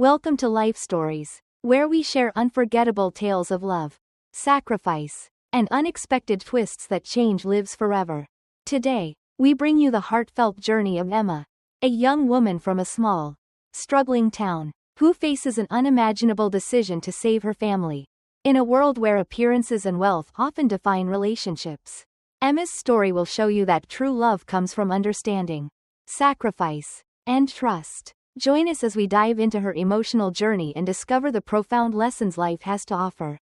Welcome to Life Stories, where we share unforgettable tales of love, sacrifice, and unexpected twists that change lives forever. Today, we bring you the heartfelt journey of Emma, a young woman from a small, struggling town, who faces an unimaginable decision to save her family. In a world where appearances and wealth often define relationships, Emma's story will show you that true love comes from understanding, sacrifice, and trust. Join us as we dive into her emotional journey and discover the profound lessons life has to offer.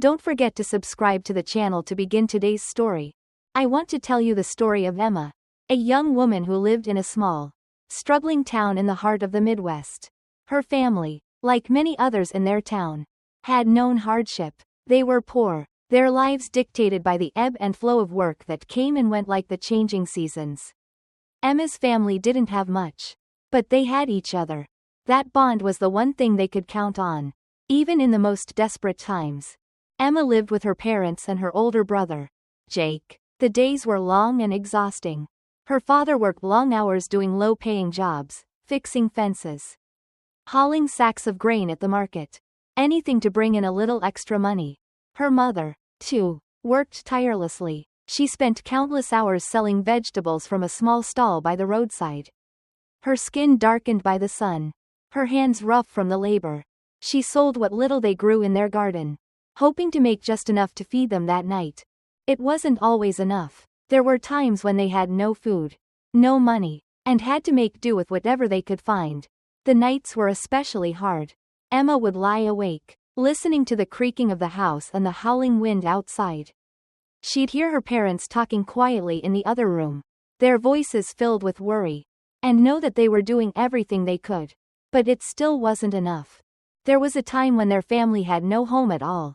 Don't forget to subscribe to the channel to begin today's story. I want to tell you the story of Emma, a young woman who lived in a small, struggling town in the heart of the Midwest. Her family, like many others in their town, had known hardship. They were poor, their lives dictated by the ebb and flow of work that came and went like the changing seasons. Emma's family didn't have much, but they had each other. That bond was the one thing they could count on. Even in the most desperate times, Emma lived with her parents and her older brother, Jake. The days were long and exhausting. Her father worked long hours doing low-paying jobs, fixing fences, hauling sacks of grain at the market, anything to bring in a little extra money. Her mother, too, worked tirelessly. She spent countless hours selling vegetables from a small stall by the roadside. Her skin darkened by the sun, her hands rough from the labor. She sold what little they grew in their garden, hoping to make just enough to feed them that night. It wasn't always enough. There were times when they had no food, no money, and had to make do with whatever they could find. The nights were especially hard. Emma would lie awake, listening to the creaking of the house and the howling wind outside. She'd hear her parents talking quietly in the other room, their voices filled with worry, and know that they were doing everything they could. But it still wasn't enough. There was a time when their family had no home at all.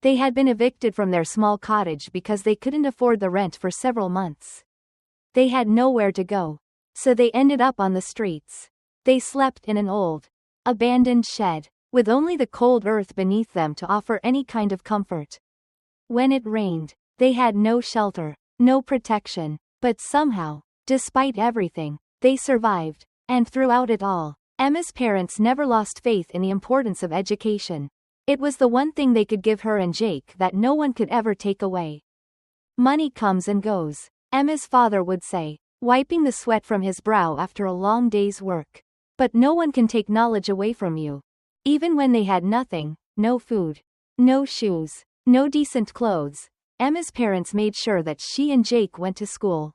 They had been evicted from their small cottage because they couldn't afford the rent for several months. They had nowhere to go, so they ended up on the streets. They slept in an old, abandoned shed, with only the cold earth beneath them to offer any kind of comfort. When it rained, they had no shelter, no protection, but somehow, despite everything, they survived. And throughout it all, Emma's parents never lost faith in the importance of education. It was the one thing they could give her and Jake that no one could ever take away. Money comes and goes, Emma's father would say, wiping the sweat from his brow after a long day's work. But no one can take knowledge away from you. Even when they had nothing, no food, no shoes, no decent clothes, Emma's parents made sure that she and Jake went to school.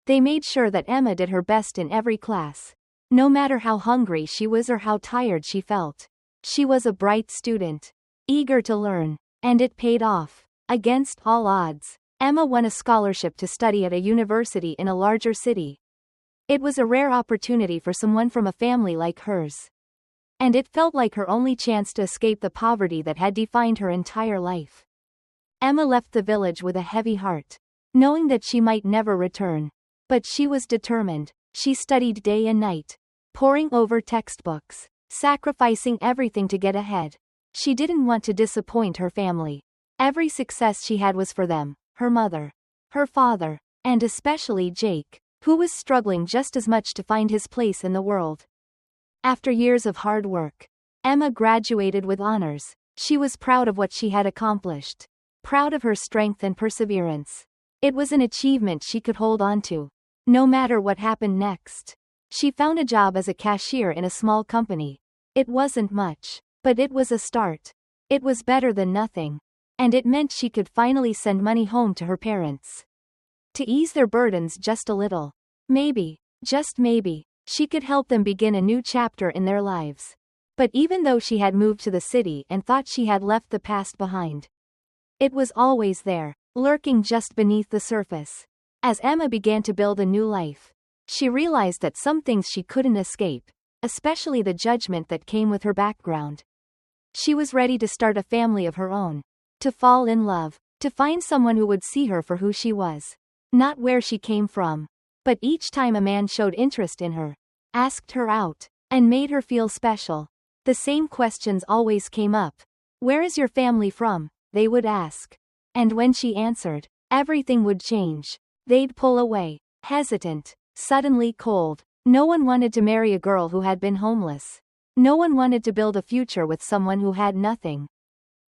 They made sure that Emma did her best in every class. No matter how hungry she was or how tired she felt. She was a bright student, eager to learn, and it paid off. Against all odds, Emma won a scholarship to study at a university in a larger city. It was a rare opportunity for someone from a family like hers. And it felt like her only chance to escape the poverty that had defined her entire life. Emma left the village with a heavy heart, knowing that she might never return. But she was determined. She studied day and night, poring over textbooks, sacrificing everything to get ahead. She didn't want to disappoint her family. Every success she had was for them, her mother, her father, and especially Jake, who was struggling just as much to find his place in the world. After years of hard work, Emma graduated with honors. She was proud of what she had accomplished, proud of her strength and perseverance. It was an achievement she could hold on to, no matter what happened next. She found a job as a cashier in a small company. It wasn't much, but it was a start. It was better than nothing. And it meant she could finally send money home to her parents, to ease their burdens just a little. Maybe, just maybe, she could help them begin a new chapter in their lives. But even though she had moved to the city and thought she had left the past behind, it was always there, lurking just beneath the surface. As Emma began to build a new life, she realized that some things she couldn't escape, especially the judgment that came with her background. She was ready to start a family of her own, to fall in love, to find someone who would see her for who she was, not where she came from. But each time a man showed interest in her, asked her out, and made her feel special, the same questions always came up. Where is your family from? They would ask. And when she answered, everything would change. They'd pull away, hesitant, suddenly cold. No one wanted to marry a girl who had been homeless. No one wanted to build a future with someone who had nothing.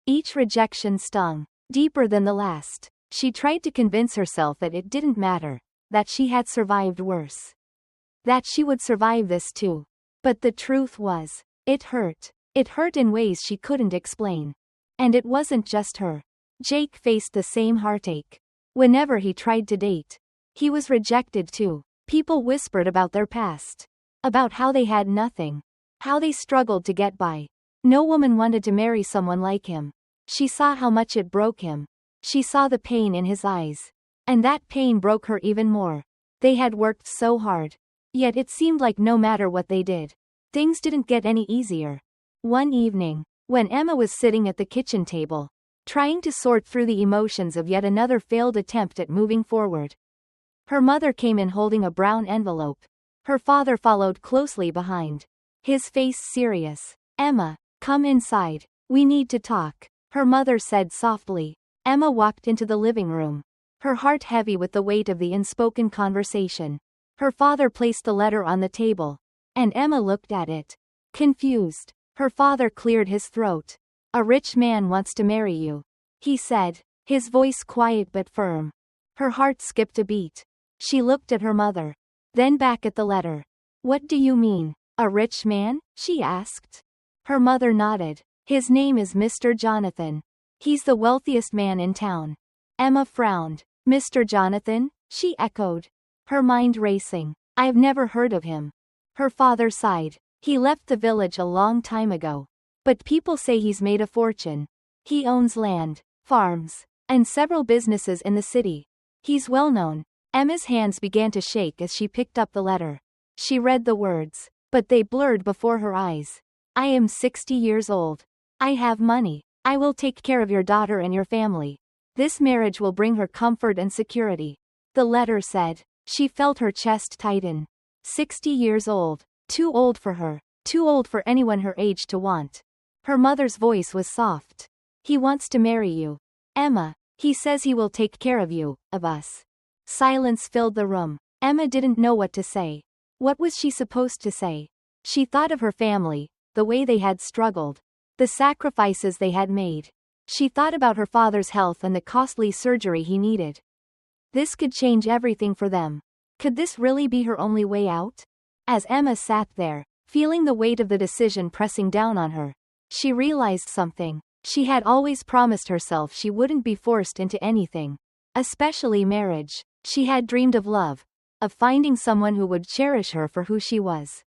Each rejection stung deeper than the last. She tried to convince herself that it didn't matter, that she had survived worse, that she would survive this too. But the truth was, it hurt. It hurt in ways she couldn't explain. And it wasn't just her. Jake faced the same heartache. Whenever he tried to date, he was rejected too. People whispered about their past, about how they had nothing, how they struggled to get by. No woman wanted to marry someone like him. She saw how much it broke him. She saw the pain in his eyes. And that pain broke her even more. They had worked so hard. Yet it seemed like no matter what they did, things didn't get any easier. One evening, when Emma was sitting at the kitchen table, trying to sort through the emotions of yet another failed attempt at moving forward, her mother came in holding a brown envelope. Her father followed closely behind, his face serious. "Emma, come inside. We need to talk," her mother said softly. Emma walked into the living room, her heart heavy with the weight of the unspoken conversation. Her father placed the letter on the table, and Emma looked at it, confused. Her father cleared his throat. "A rich man wants to marry you," he said, his voice quiet but firm. Her heart skipped a beat. She looked at her mother, then back at the letter. "What do you mean, a rich man?" she asked. Her mother nodded. "His name is Mr. Jonathan. He's the wealthiest man in town." Emma frowned. "Mr. Jonathan?" she echoed, her mind racing. "I've never heard of him." Her father sighed. "He left the village a long time ago. But people say he's made a fortune. He owns land, farms, and several businesses in the city. He's well known." Emma's hands began to shake as she picked up the letter. She read the words, but they blurred before her eyes. "I am 60 years old. I have money. I will take care of your daughter and your family. This marriage will bring her comfort and security," the letter said. She felt her chest tighten. 60 years old. Too old for her. Too old for anyone her age to want. Her mother's voice was soft. "He wants to marry you, Emma. He says he will take care of you, of us." Silence filled the room. Emma didn't know what to say. What was she supposed to say? She thought of her family, the way they had struggled, the sacrifices they had made. She thought about her father's health and the costly surgery he needed. This could change everything for them. Could this really be her only way out? As Emma sat there, feeling the weight of the decision pressing down on her, she realized something. She had always promised herself she wouldn't be forced into anything, especially marriage. She had dreamed of love, of finding someone who would cherish her for who she was,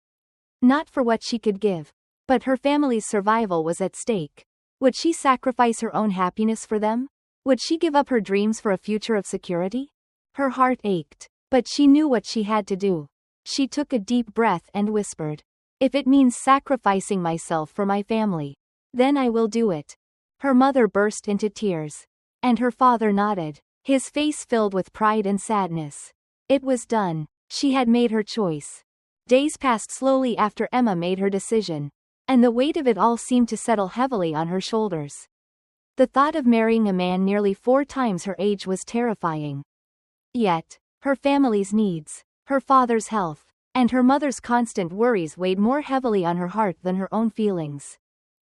not for what she could give. But her family's survival was at stake. Would she sacrifice her own happiness for them? Would she give up her dreams for a future of security? Her heart ached, but she knew what she had to do. She took a deep breath and whispered, "If it means sacrificing myself for my family, then I will do it." Her mother burst into tears, and her father nodded, his face filled with pride and sadness. It was done. She had made her choice. Days passed slowly after Emma made her decision, and the weight of it all seemed to settle heavily on her shoulders. The thought of marrying a man nearly 4 times her age was terrifying. Yet, her family's needs, her father's health, and her mother's constant worries weighed more heavily on her heart than her own feelings.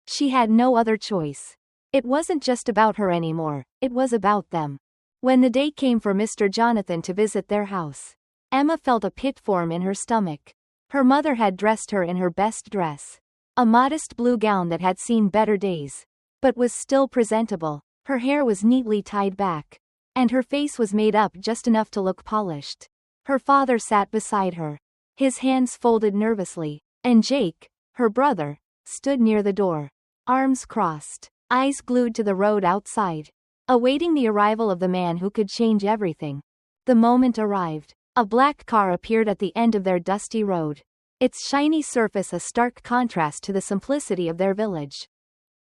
She had no other choice. It wasn't just about her anymore, it was about them. When the day came for Mr. Jonathan to visit their house, Emma felt a pit form in her stomach. Her mother had dressed her in her best dress, a modest blue gown that had seen better days, but was still presentable. Her hair was neatly tied back, and her face was made up just enough to look polished. Her father sat beside her, his hands folded nervously, and Jake, her brother, stood near the door, arms crossed, eyes glued to the road outside, awaiting the arrival of the man who could change everything. The moment arrived. A black car appeared at the end of their dusty road, its shiny surface a stark contrast to the simplicity of their village.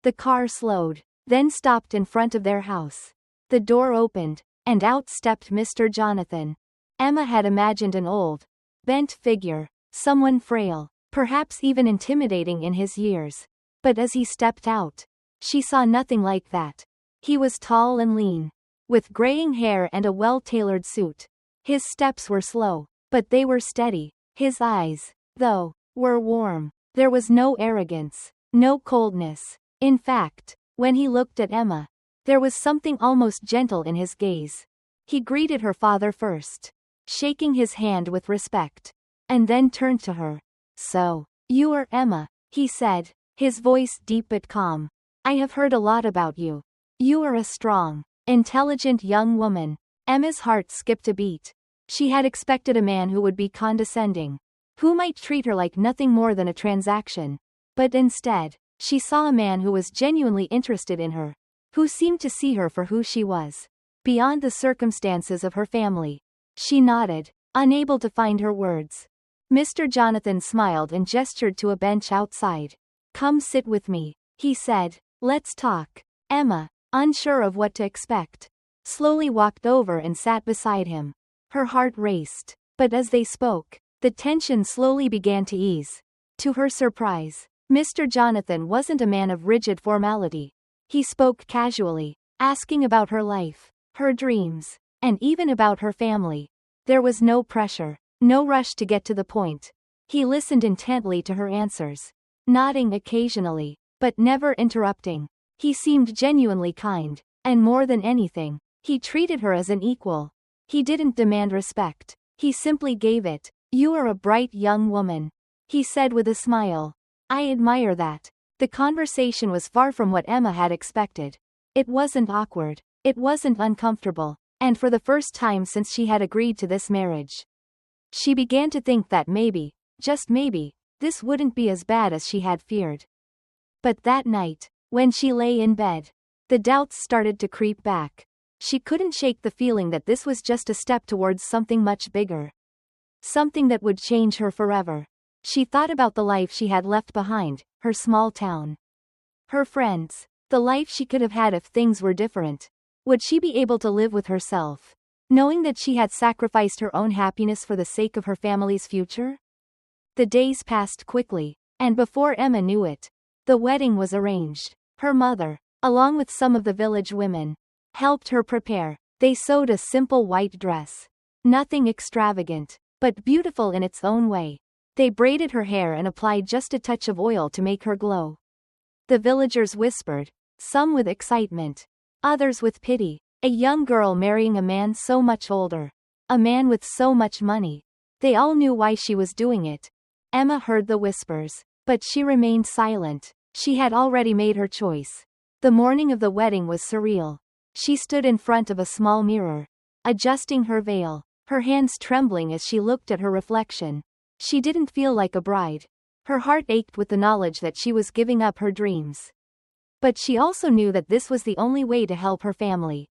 The car slowed, then stopped in front of their house. The door opened, and out stepped Mr. Jonathan. Emma had imagined an old, bent figure, someone frail, perhaps even intimidating in his years. But as he stepped out, she saw nothing like that. He was tall and lean, with graying hair and a well-tailored suit. His steps were slow, but they were steady. His eyes, though, were warm, There was no arrogance, no coldness. In fact, when he looked at Emma, there was something almost gentle in his gaze. He greeted her father first, shaking his hand with respect, and then turned to her. "So, you are Emma," he said, his voice deep but calm. "I have heard a lot about you. You are a strong, intelligent young woman." Emma's heart skipped a beat. She had expected a man who would be condescending, who might treat her like nothing more than a transaction. But instead, she saw a man who was genuinely interested in her, who seemed to see her for who she was, beyond the circumstances of her family. She nodded, unable to find her words. Mr. Jonathan smiled and gestured to a bench outside. "Come sit with me," he said. "Let's talk." Emma, unsure of what to expect, slowly walked over and sat beside him. Her heart raced, but as they spoke, the tension slowly began to ease. To her surprise, Mr. Jonathan wasn't a man of rigid formality. He spoke casually, asking about her life, her dreams, and even about her family. There was no pressure, no rush to get to the point. He listened intently to her answers, nodding occasionally, but never interrupting. He seemed genuinely kind, and more than anything, he treated her as an equal. He didn't demand respect, he simply gave it. "You are a bright young woman," he said with a smile. "I admire that." The conversation was far from what Emma had expected. It wasn't awkward, it wasn't uncomfortable, and for the first time since she had agreed to this marriage, she began to think that maybe, just maybe, this wouldn't be as bad as she had feared. But that night, when she lay in bed, the doubts started to creep back. She couldn't shake the feeling that this was just a step towards something much bigger. Something that would change her forever. She thought about the life she had left behind, her small town, her friends, the life she could have had if things were different. Would she be able to live with herself, knowing that she had sacrificed her own happiness for the sake of her family's future? The days passed quickly, and before Emma knew it, the wedding was arranged. Her mother, along with some of the village women, helped her prepare. They sewed a simple white dress. Nothing extravagant, but beautiful in its own way. They braided her hair and applied just a touch of oil to make her glow. The villagers whispered, some with excitement, others with pity. A young girl marrying a man so much older. A man with so much money. They all knew why she was doing it. Emma heard the whispers, but she remained silent. She had already made her choice. The morning of the wedding was surreal. She stood in front of a small mirror, adjusting her veil, her hands trembling as she looked at her reflection. She didn't feel like a bride. Her heart ached with the knowledge that she was giving up her dreams. But she also knew that this was the only way to help her family.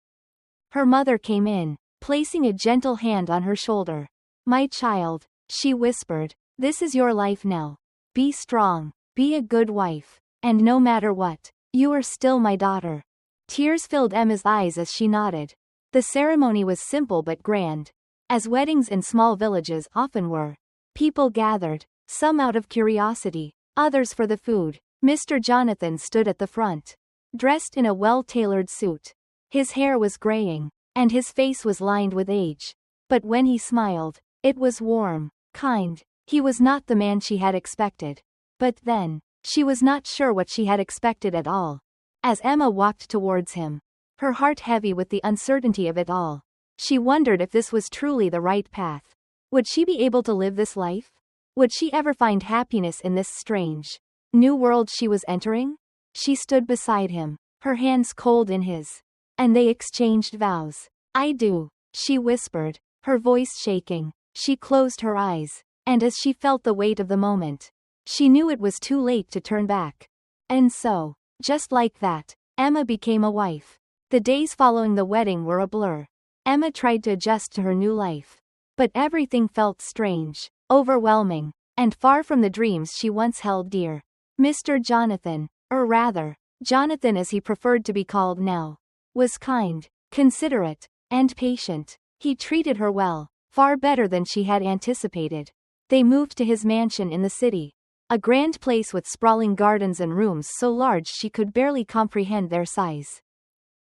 Her mother came in, placing a gentle hand on her shoulder. "My child," she whispered, "this is your life now. Be strong, be a good wife, and no matter what, you are still my daughter." Tears filled Emma's eyes as she nodded. The ceremony was simple but grand, as weddings in small villages often were. People gathered, some out of curiosity, others for the food. Mr. Jonathan stood at the front, dressed in a well-tailored suit. His hair was graying, and his face was lined with age. But when he smiled, it was warm, kind. He was not the man she had expected. But then, she was not sure what she had expected at all. As Emma walked towards him, her heart heavy with the uncertainty of it all, she wondered if this was truly the right path. Would she be able to live this life? Would she ever find happiness in this strange, new world she was entering? She stood beside him, her hands cold in his, and they exchanged vows. "I do," she whispered, her voice shaking. She closed her eyes, and as she felt the weight of the moment, she knew it was too late to turn back. And so, just like that, Emma became a wife. The days following the wedding were a blur. Emma tried to adjust to her new life. But everything felt strange, overwhelming, and far from the dreams she once held dear. Mr. Jonathan, or rather, Jonathan as he preferred to be called now, was kind, considerate, and patient. He treated her well, far better than she had anticipated. They moved to his mansion in the city, a grand place with sprawling gardens and rooms so large she could barely comprehend their size.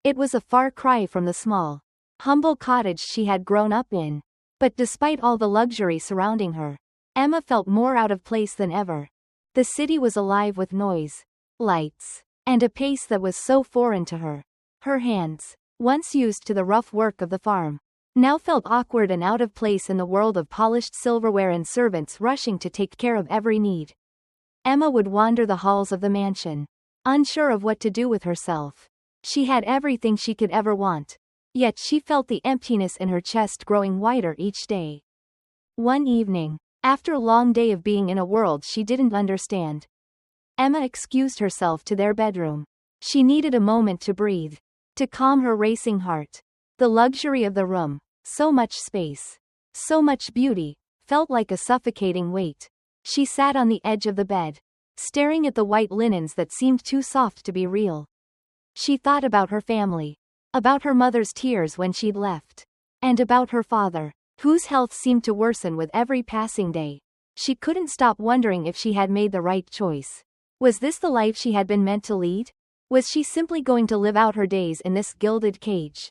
It was a far cry from the small, humble cottage she had grown up in. But despite all the luxury surrounding her, Emma felt more out of place than ever. The city was alive with noise, lights, and a pace that was so foreign to her. Her hands, once used to the rough work of the farm, now felt awkward and out of place in the world of polished silverware and servants rushing to take care of every need. Emma would wander the halls of the mansion, unsure of what to do with herself. She had everything she could ever want, yet she felt the emptiness in her chest growing wider each day. One evening, after a long day of being in a world she didn't understand, Emma excused herself to their bedroom. She needed a moment to breathe, to calm her racing heart. The luxury of the room, so much space, so much beauty, felt like a suffocating weight. She sat on the edge of the bed, staring at the white linens that seemed too soft to be real. She thought about her family, about her mother's tears when she'd left, and about her father, whose health seemed to worsen with every passing day. She couldn't stop wondering if she had made the right choice. Was this the life she had been meant to lead? Was she simply going to live out her days in this gilded cage,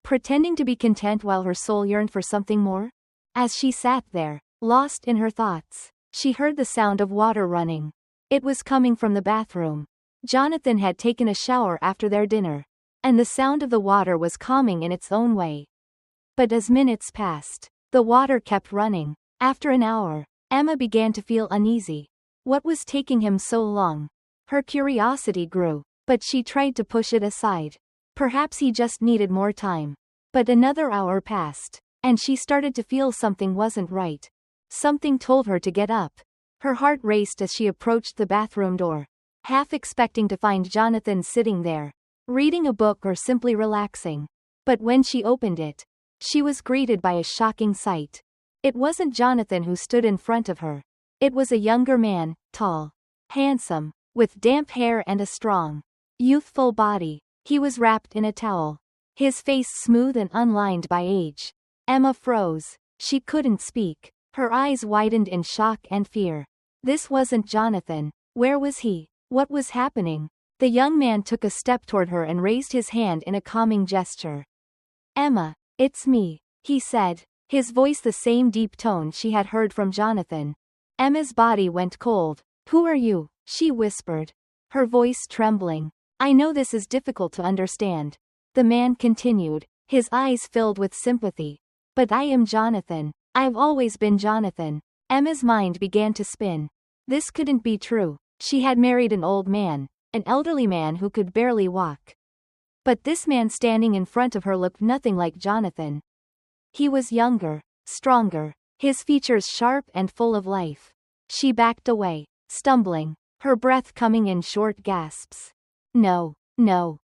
pretending to be content while her soul yearned for something more? As she sat there, lost in her thoughts, she heard the sound of water running. It was coming from the bathroom. Jonathan had taken a shower after their dinner, and the sound of the water was calming in its own way. But as minutes passed, the water kept running. After an hour, Emma began to feel uneasy. What was taking him so long? Her curiosity grew, but she tried to push it aside. Perhaps he just needed more time. But another hour passed, and she started to feel something wasn't right. Something told her to get up. Her heart raced as she approached the bathroom door, half expecting to find Jonathan sitting there, reading a book or simply relaxing. But when she opened it, she was greeted by a shocking sight. It wasn't Jonathan who stood in front of her. It was a younger man, tall, handsome, with damp hair and a strong, youthful body. He was wrapped in a towel, his face smooth and unlined by age. Emma froze. She couldn't speak. Her eyes widened in shock and fear. This wasn't Jonathan. Where was he? What was happening? The young man took a step toward her and raised his hand in a calming gesture. Emma, it's me, he said, his voice the same deep tone she had heard from Jonathan. Emma's body went cold. Who are you? She whispered, her voice trembling. I know this is difficult to understand. The man continued, his eyes filled with sympathy. But I am Jonathan. I've always been Jonathan. Emma's mind began to spin. This couldn't be true. She had married an old man, an elderly man who could barely walk. But this man standing in front of her looked nothing like Jonathan. He was younger, stronger, his features sharp and full of life. She backed away, stumbling, her breath coming in short gasps. No,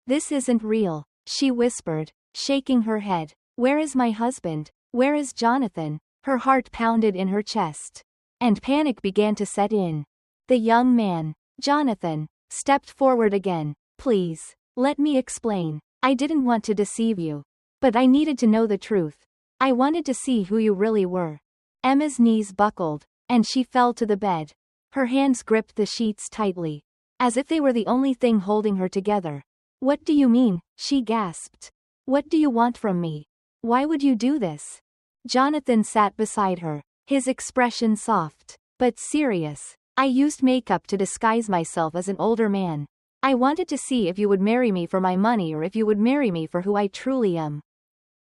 this isn't real, she whispered, shaking her head. Where is my husband? Where is Jonathan? Her heart pounded in her chest, and panic began to set in. The young man, Jonathan, stepped forward again. Please, let me explain. I didn't want to deceive you, but I needed to know the truth. I wanted to see who you really were. Emma's knees buckled, and she fell to the bed. Her hands gripped the sheets tightly, as if they were the only thing holding her together. What do you mean? She gasped. What do you want from me? Why would you do this? Jonathan sat beside her, his expression soft, but serious. I used makeup to disguise myself as an older man. I wanted to see if you would marry me for my money or if you would marry me for who I truly am.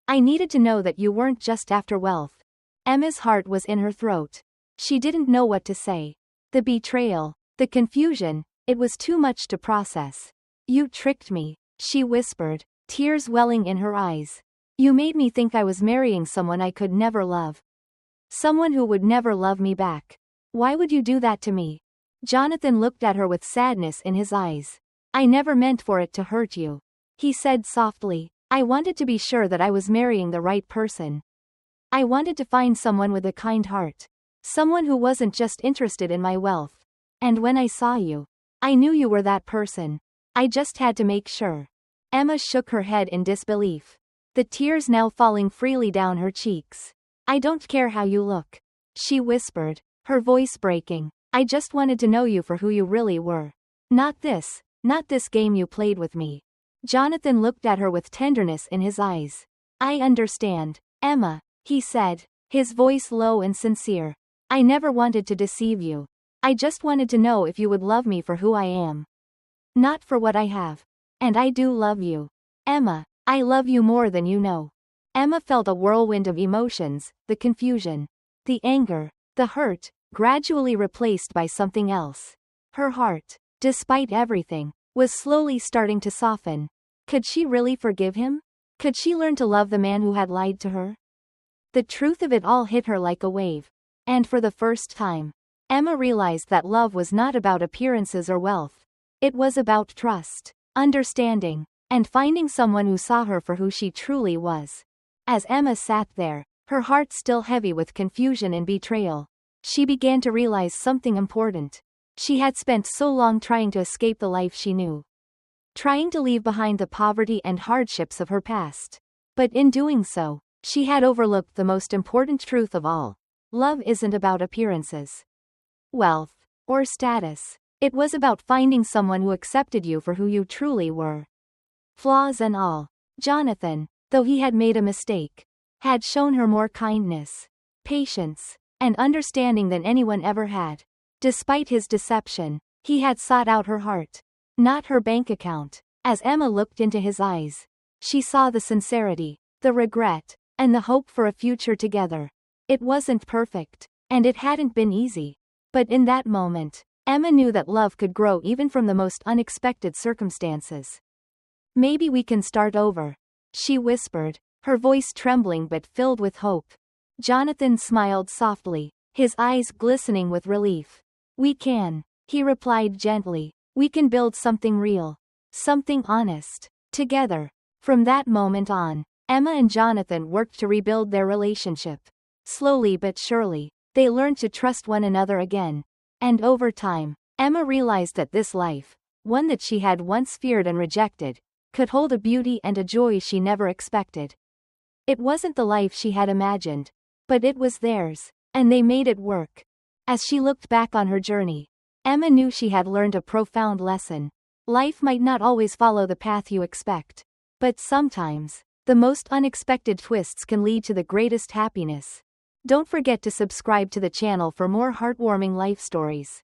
I needed to know that you weren't just after wealth. Emma's heart was in her throat. She didn't know what to say. The betrayal, the confusion, it was too much to process. You tricked me, she whispered, tears welling in her eyes. You made me think I was marrying someone I could never love. Someone who would never love me back. Why would you do that to me? Jonathan looked at her with sadness in his eyes. I never meant for it to hurt you, he said softly. I wanted to be sure that I was marrying the right person. I wanted to find someone with a kind heart. Someone who wasn't just interested in my wealth. And when I saw you, I knew you were that person. I just had to make sure. Emma shook her head in disbelief, the tears now falling freely down her cheeks. I don't care how you look, she whispered, her voice breaking. I just wanted to know you for who you really were. Not this game you played with me. Jonathan looked at her with tenderness in his eyes. I understand, Emma, he said, his voice low and sincere. I never wanted to deceive you. I just wanted to know if you would love me for who I am. Not for what I have. And I do love you. Emma, I love you more than you know. Emma felt a whirlwind of emotions, the confusion, the anger, the hurt, gradually replaced by something else. Her heart, despite everything, was slowly starting to soften. Could she really forgive him? Could she learn to love the man who had lied to her? The truth of it all hit her like a wave. And for the first time, Emma realized that love was not about appearances or wealth. It was about trust, understanding, and finding someone who saw her for who she truly was. As Emma sat there, her heart still heavy with confusion and betrayal, she began to realize something important. She had spent so long trying to escape the life she knew, trying to leave behind the poverty and hardships of her past. But in doing so, she had overlooked the most important truth of all. Love isn't about appearances, wealth, or status. It was about finding someone who accepted you for who you truly were. Flaws and all. Jonathan, though he had made a mistake, had shown her more kindness, patience, and understanding than anyone ever had. Despite his deception, he had sought out her heart, not her bank account. As Emma looked into his eyes, she saw the sincerity, the regret, and the hope for a future together. It wasn't perfect, and it hadn't been easy. But in that moment, Emma knew that love could grow even from the most unexpected circumstances. Maybe we can start over, she whispered, her voice trembling but filled with hope. Jonathan smiled softly, his eyes glistening with relief. We can, he replied gently. We can build something real, something honest, together. From that moment on, Emma and Jonathan worked to rebuild their relationship. Slowly but surely, they learned to trust one another again. And over time, Emma realized that this life, one that she had once feared and rejected, could hold a beauty and a joy she never expected. It wasn't the life she had imagined, but it was theirs, and they made it work. As she looked back on her journey, Emma knew she had learned a profound lesson. Life might not always follow the path you expect, but sometimes, the most unexpected twists can lead to the greatest happiness. Don't forget to subscribe to the channel for more heartwarming life stories.